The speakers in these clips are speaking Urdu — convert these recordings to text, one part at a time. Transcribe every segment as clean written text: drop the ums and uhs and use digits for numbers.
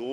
2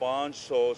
500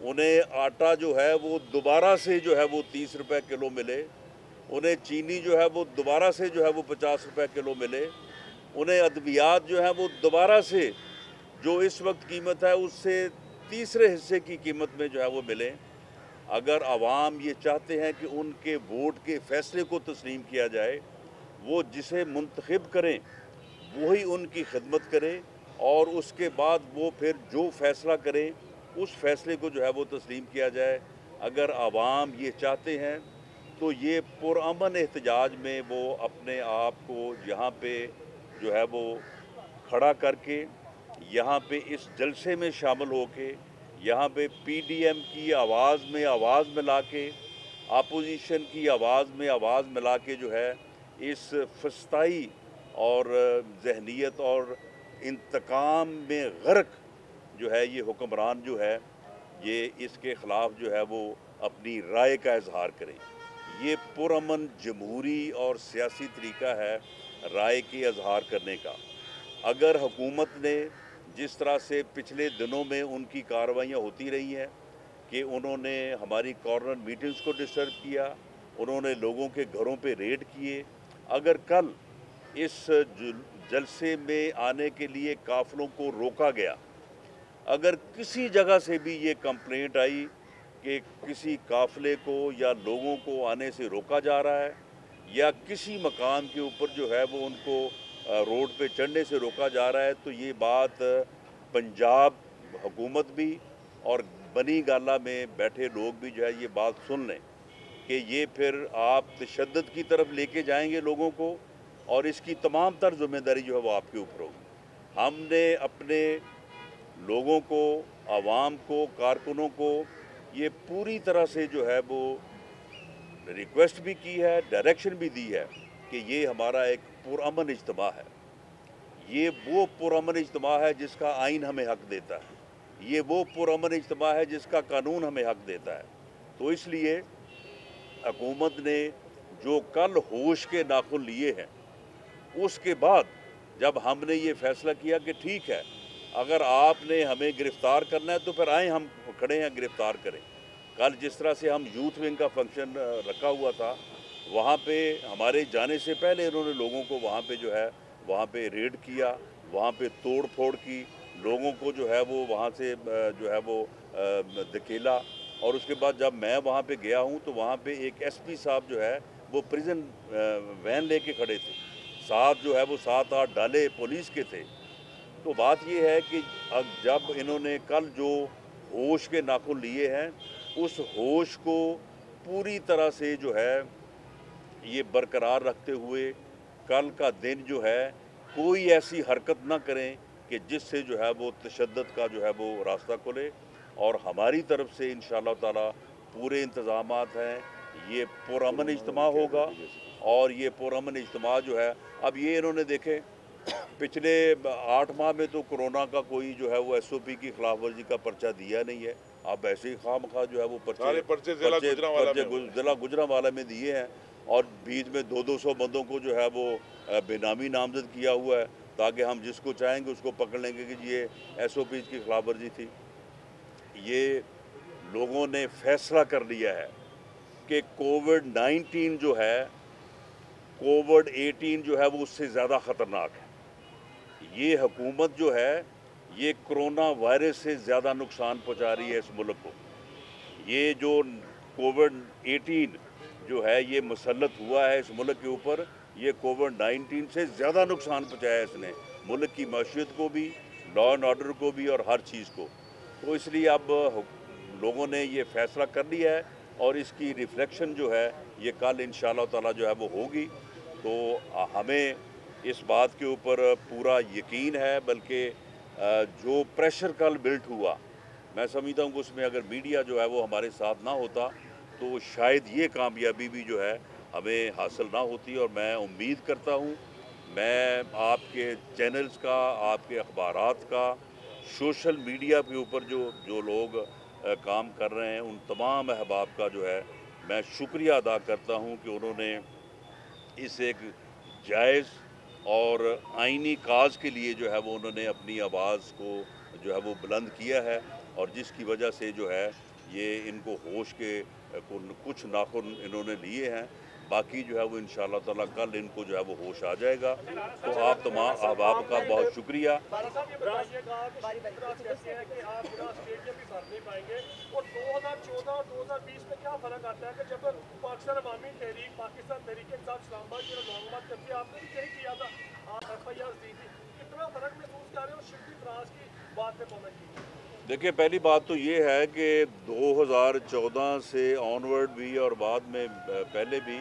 انہیں آٹا جو ہے وہ دوبارہ سے جو ہے وہ 30 روپے کلو ملے، انہیں چینی جو ہے وہ دوبارہ سے جو ہے وہ 50 روپے کلو ملے، انہیں ادویات جو ہیں وہ دوبارہ سے جو اس وقت قیمت ہے اس سے تیسرے حصے کی قیمت میں جو ہے وہ ملیں۔ اگر عوام یہ چاہتے ہیں کہ ان کے ووٹ کے فیصلے کو تسلیم کیا جائے، وہ جسے منتخب کریں وہی ان کی خدمت کرے، اور اس کے بعد وہ پھر جو فیصلہ کریں اس فیصلے کو جو ہے وہ تسلیم کیا جائے۔ اگر عوام یہ چاہتے ہیں تو یہ پرامن احتجاج میں وہ اپنے آپ کو یہاں پہ جو ہے وہ کھڑا کر کے، یہاں پہ اس جلسے میں شامل ہو کے، یہاں پہ پی ڈی ایم کی آواز میں آواز ملا کے، اپوزیشن کی آواز میں آواز ملا کے جو ہے اس فسطائی اور ذہنیت اور انتقام میں غرق جو ہے یہ حکمران جو ہے یہ اس کے خلاف جو ہے وہ اپنی رائے کا اظہار کریں۔ یہ پرامن جمہوری اور سیاسی طریقہ ہے رائے کے اظہار کرنے کا۔ اگر حکومت نے جس طرح سے پچھلے دنوں میں ان کی کارروائیاں ہوتی رہی ہیں کہ انہوں نے ہماری کارنر میٹنگز کو ڈسٹرب کیا، انہوں نے لوگوں کے گھروں پہ ریڈ کیے، اگر کل اس جلسے میں آنے کے لیے قافلوں کو روکا گیا، اگر کسی جگہ سے بھی یہ کمپلینٹ آئی کہ کسی قافلے کو یا لوگوں کو آنے سے روکا جا رہا ہے، یا کسی مقام کے اوپر جو ہے وہ ان کو روڈ پہ چڑھنے سے روکا جا رہا ہے، تو یہ بات پنجاب حکومت بھی اور بنی گالہ میں بیٹھے لوگ بھی جو ہے یہ بات سن لیں کہ یہ پھر آپ تشدد کی طرف لے کے جائیں گے لوگوں کو، اور اس کی تمام تر ذمہ داری جو ہے وہ آپ کے اوپر ہوگی۔ ہم نے اپنے لوگوں کو، عوام کو، کارکنوں کو یہ پوری طرح سے جو ہے وہ ریکویسٹ بھی کی ہے، ڈائریکشن بھی دی ہے کہ یہ ہمارا ایک پرامن اجتماع ہے، یہ وہ پرامن اجتماع ہے جس کا آئین ہمیں حق دیتا ہے، یہ وہ پرامن اجتماع ہے جس کا قانون ہمیں حق دیتا ہے۔ تو اس لیے حکومت نے جو کل ہوش کے ناخن لیے ہیں، اس کے بعد جب ہم نے یہ فیصلہ کیا کہ ٹھیک ہے اگر آپ نے ہمیں گرفتار کرنا ہے تو پھر آئیں، ہم کھڑے ہیں، گرفتار کریں۔ کل جس طرح سے ہم یوتھ ونگ کا فنکشن رکھا ہوا تھا، وہاں پہ ہمارے جانے سے پہلے انہوں نے لوگوں کو وہاں پہ جو ہے وہاں پہ ریڈ کیا، وہاں پہ توڑ پھوڑ کی، لوگوں کو جو ہے وہ وہاں سے جو ہے وہ دھکیلا، اور اس کے بعد جب میں وہاں پہ گیا ہوں تو وہاں پہ ایک ایس پی صاحب جو ہے وہ پریزن وین لے کے کھڑے تھے، ساتھ جو ہے وہ 7-8 ڈالے پولیس کے تھے۔ تو بات یہ ہے کہ جب انہوں نے کل جو ہوش کے ناخن لیے ہیں، اس ہوش کو پوری طرح سے جو ہے یہ برقرار رکھتے ہوئے کل کا دن جو ہے کوئی ایسی حرکت نہ کریں کہ جس سے جو ہے وہ تشدد کا جو ہے وہ راستہ کھلے، اور ہماری طرف سے انشاءاللہ تعالی پورے انتظامات ہیں۔ یہ پرامن اجتماع ہوگا، اور یہ پرامن اجتماع جو ہے اب یہ انہوں نے دیکھیں پچھلے 8 ماہ میں تو کرونا کا کوئی جو ہے وہ ایس او پی کی خلاف ورزی کا پرچہ دیا نہیں ہے، اب ایسے ہی خواہ مخواہ جو ہے وہ پرچے ضلع گجرانوالہ میں دیے ہیں، اور بیچ میں 200 بندوں کو جو ہے وہ بے نامی نامزد کیا ہوا ہے تاکہ ہم جس کو چاہیں گے اس کو پکڑ لیں گے کہ یہ ایس او پیز کی خلاف ورزی تھی۔ یہ لوگوں نے فیصلہ کر لیا ہے کہ کووڈ-19 جو ہے، کووڈ-18 جو ہے وہ اس سے زیادہ خطرناک ہے۔ یہ حکومت جو ہے یہ کرونا وائرس سے زیادہ نقصان پہنچا رہی ہے اس ملک کو۔ یہ جو کووڈ-18 جو ہے یہ مسلط ہوا ہے اس ملک کے اوپر، یہ کووڈ-19 سے زیادہ نقصان پہنچایا ہے اس نے، ملک کی معیشت کو بھی، لا اینڈ آرڈر کو بھی، اور ہر چیز کو۔ تو اس لیے اب لوگوں نے یہ فیصلہ کر لیا ہے، اور اس کی ریفلیکشن جو ہے یہ کل انشاءاللہ تعالی جو ہے وہ ہوگی۔ تو ہمیں اس بات کے اوپر پورا یقین ہے، بلکہ جو پریشر کل بلٹ ہوا، میں سمجھتا ہوں کہ اس میں اگر میڈیا جو ہے وہ ہمارے ساتھ نہ ہوتا تو شاید یہ کامیابی بھی جو ہے ہمیں حاصل نہ ہوتی۔ اور میں امید کرتا ہوں، میں آپ کے چینلز کا، آپ کے اخبارات کا، سوشل میڈیا کے اوپر جو لوگ کام کر رہے ہیں، ان تمام احباب کا جو ہے میں شکریہ ادا کرتا ہوں کہ انہوں نے اس ایک جائز اور آئینی کاز کے لیے جو ہے وہ انہوں نے اپنی آواز کو جو ہے وہ بلند کیا ہے، اور جس کی وجہ سے جو ہے یہ ان کو ہوش کے کچھ ناخن انہوں نے لیے ہیں، باقی جو ہے وہ انشاءاللہ تعالیٰ کل ان کو جو ہے وہ ہوش آ جائے گا۔ تو آپ تمام احباب کا بہت شکریہ۔ اور 2014 اور 2020 میں کیا فرق آتا ہے کہ جب پاکستان عوامی تحریک، پاکستان تحریک انصاف اسلام آباد کی رہنمائی کرتی ہے، آپ نے بھی یہی کیا تھا، آپ ایف آئی آر دی تھی، کتنا فرق محسوس کر رہے ہیں اور شبلی فراز کی بات پہ پابندی کی؟ دیکھیں پہلی بات تو یہ ہے کہ 2014 سے آنورڈ بھی اور بعد میں پہلے بھی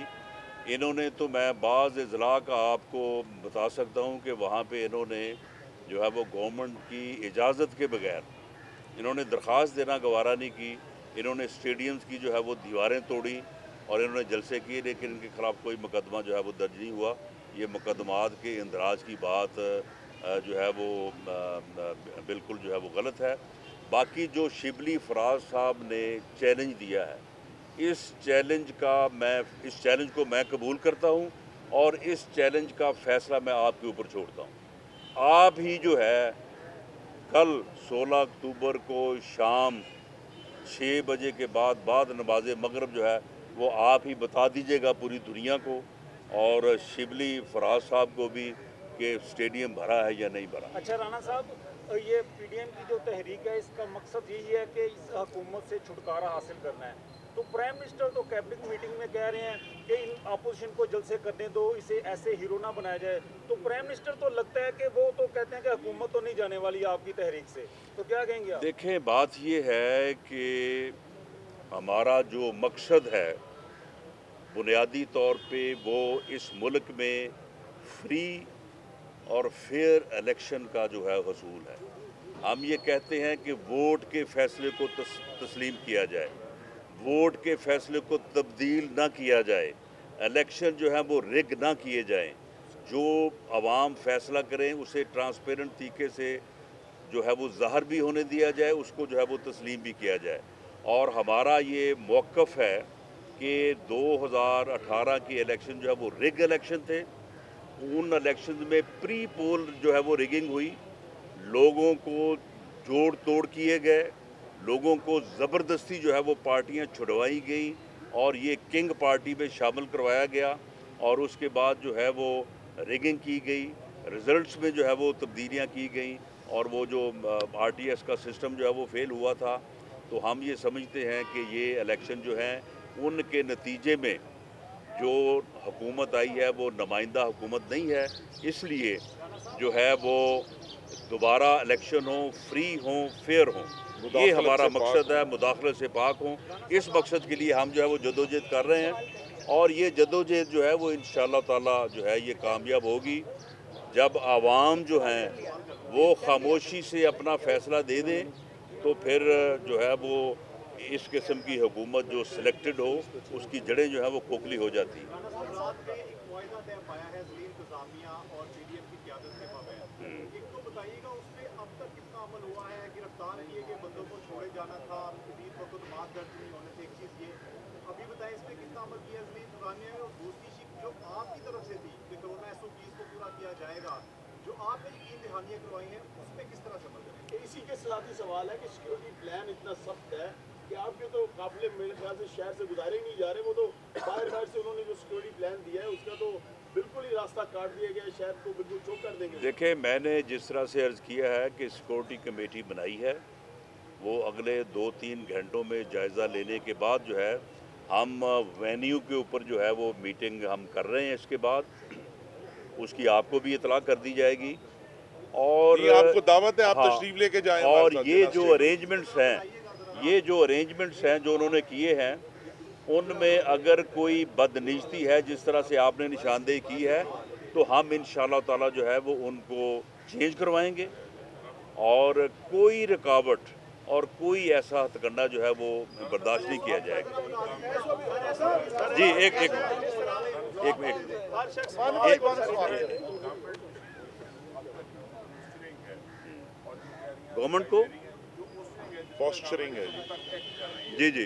انہوں نے تو میں بعض اضلاع کا آپ کو بتا سکتا ہوں کہ وہاں پہ انہوں نے جو ہے وہ گورنمنٹ کی اجازت کے بغیر انہوں نے درخواست دینا گوارا نہیں کی، انہوں نے اسٹیڈیمز کی جو ہے وہ دیواریں توڑی اور انہوں نے جلسے کیے، لیکن ان کے خلاف کوئی مقدمہ جو ہے وہ درج نہیں ہوا۔ یہ مقدمات کے اندراج کی بات جو ہے وہ بالکل جو ہے وہ غلط ہے۔ باقی جو شبلی فراز صاحب نے چیلنج دیا ہے، اس چیلنج کو میں قبول کرتا ہوں اور اس چیلنج کا فیصلہ میں آپ کے اوپر چھوڑتا ہوں۔ آپ ہی جو ہے کل 16 اکتوبر کو شام 6 بجے کے بعد نماز مغرب جو ہے وہ آپ ہی بتا دیجئے گا پوری دنیا کو اور شبلی فراز صاحب کو بھی کہ اسٹیڈیم بھرا ہے یا نہیں بھرا۔ اچھا رانا صاحب، یہ پی ڈی ایم کی جو تحریک ہے اس کا مقصد یہی ہے کہ اس حکومت سے چھٹکارا حاصل کرنا ہے، تو پرائم منسٹر تو کیبنٹ میٹنگ میں کہہ رہے ہیں کہ ان اپوزیشن کو جلسے کرنے دو، اسے ایسے ہیرو نہ بنایا جائے، تو پرائم منسٹر تو لگتا ہے کہ وہ تو کہتے ہیں کہ حکومت تو نہیں جانے والی آپ کی تحریک سے، تو کیا کہیں گے آپ؟ دیکھیں بات یہ ہے کہ ہمارا جو مقصد ہے بنیادی طور پہ وہ اس ملک میں فری اور فیئر الیکشن کا جو ہے حصول ہے۔ ہم یہ کہتے ہیں کہ ووٹ کے فیصلے کو تسلیم کیا جائے، ووٹ کے فیصلے کو تبدیل نہ کیا جائے، الیکشن جو ہے وہ رگ نہ کیے جائیں، جو عوام فیصلہ کریں اسے ٹرانسپیرنٹ طریقے سے جو ہے وہ ظاہر بھی ہونے دیا جائے، اس کو جو ہے وہ تسلیم بھی کیا جائے۔ اور ہمارا یہ موقف ہے کہ 2018 کی الیکشن جو ہے وہ رگ الیکشن تھے، ان الیکشن میں پری پول جو ہے وہ رگنگ ہوئی، لوگوں کو جوڑ توڑ کیے گئے، لوگوں کو زبردستی جو ہے وہ پارٹیاں چھڑوائی گئیں اور یہ کنگ پارٹی میں شامل کروایا گیا اور اس کے بعد جو ہے وہ ریگنگ کی گئی، ریزلٹس میں جو ہے وہ تبدیلیاں کی گئیں اور وہ جو آر ٹی ایس کا سسٹم جو ہے وہ فیل ہوا تھا۔ تو ہم یہ سمجھتے ہیں کہ یہ الیکشن جو ہیں ان کے نتیجے میں جو حکومت آئی ہے وہ نمائندہ حکومت نہیں ہے، اس لیے جو ہے وہ دوبارہ الیکشن ہوں، فری ہوں، فیئر ہوں، یہ ہمارا مقصد ہے، مداخلت سے پاک ہوں۔ اس مقصد کے لیے ہم جو ہے وہ جدوجہد کر رہے ہیں اور یہ جدوجہد جو ہے وہ انشاءاللہ تعالیٰ جو ہے یہ کامیاب ہوگی جب عوام جو ہیں وہ خاموشی سے اپنا فیصلہ دے دیں، تو پھر جو ہے وہ اس قسم کی حکومت جو سلیکٹڈ ہو اس کی جڑیں جو ہیں وہ کھوکھلی ہو جاتی ہیں۔ رات میں ایک معاہدہ طے پایا ہے ضلعی انتظامیہ اور پی ڈی ایم کی قیادت کے مابین، ایک تو بتائیے گا اس پہ اب تک کتنا عمل ہوا ہے؟ گرفتار کیے گئے بندوں کو چھوڑے جانا تھا، مزید مقدمات درج نہیں ہونے تھے، ایک چیز یہ ابھی بتائیں اس پہ کتنا عمل کیا ضلعی انتظامیہ میں، اور دوسری چیز جو آپ کی طرف سے تھی کہ کورونا SOPs کو پورا کیا جائے گا، جو آپ نے یقین دہانیاں کروائی ہیں اس پہ کس طرح سے عمل کریں گے؟ اسی کے ساتھ ہی سوال ہے کہ سیکیورٹی پلان اتنا سخت ہے کہ آپ کے تو قافلے میرے خیال سے شہر سے گزارے ہی نہیں جا رہے، وہ تو باہر سے انہوں نے جو سیکیورٹی پلان دیا ہے اس کا تو بالکل ہی راستہ کاٹ دیا گیا ہے، شہر کو بالکل چوک کر دیں گے۔ دیکھیں میں نے جس طرح سے عرض کیا ہے کہ سیکورٹی کمیٹی بنائی ہے، وہ اگلے 2-3 گھنٹوں میں جائزہ لینے کے بعد جو ہے ہم وینیو کے اوپر جو ہے وہ میٹنگ ہم کر رہے ہیں، اس کے بعد اس کی آپ کو بھی اطلاع کر دی جائے گی اور آپ کو دعوت ہے، آپ تشریف لے کے جائیں اور ہمارے ساتھ یہ جناب جو ارینجمنٹس ہیں جو انہوں نے کیے ہیں ان میں اگر کوئی بدنیتی ہے جس طرح سے آپ نے نشاندہی کی ہے تو ہم انشاءاللہ تعالی جو ہے وہ ان کو چینج کروائیں گے اور کوئی رکاوٹ اور کوئی ایسا ہتھکنڈہ جو ہے وہ برداشت نہیں کیا جائے گا۔ جی ایک گورنمنٹ کو پوسچرنگ ہے جی جی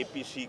APC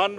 1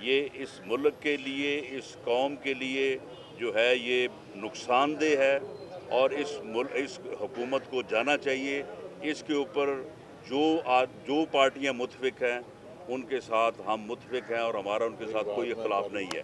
یہ اس ملک کے لیے، اس قوم کے لیے جو ہے یہ نقصان دہ ہے، اور اس حکومت کو جانا چاہیے۔ اس کے اوپر جو پارٹیاں متفق ہیں ان کے ساتھ ہم متفق ہیں، اور ہمارا ان کے ساتھ کوئی اختلاف نہیں ہے۔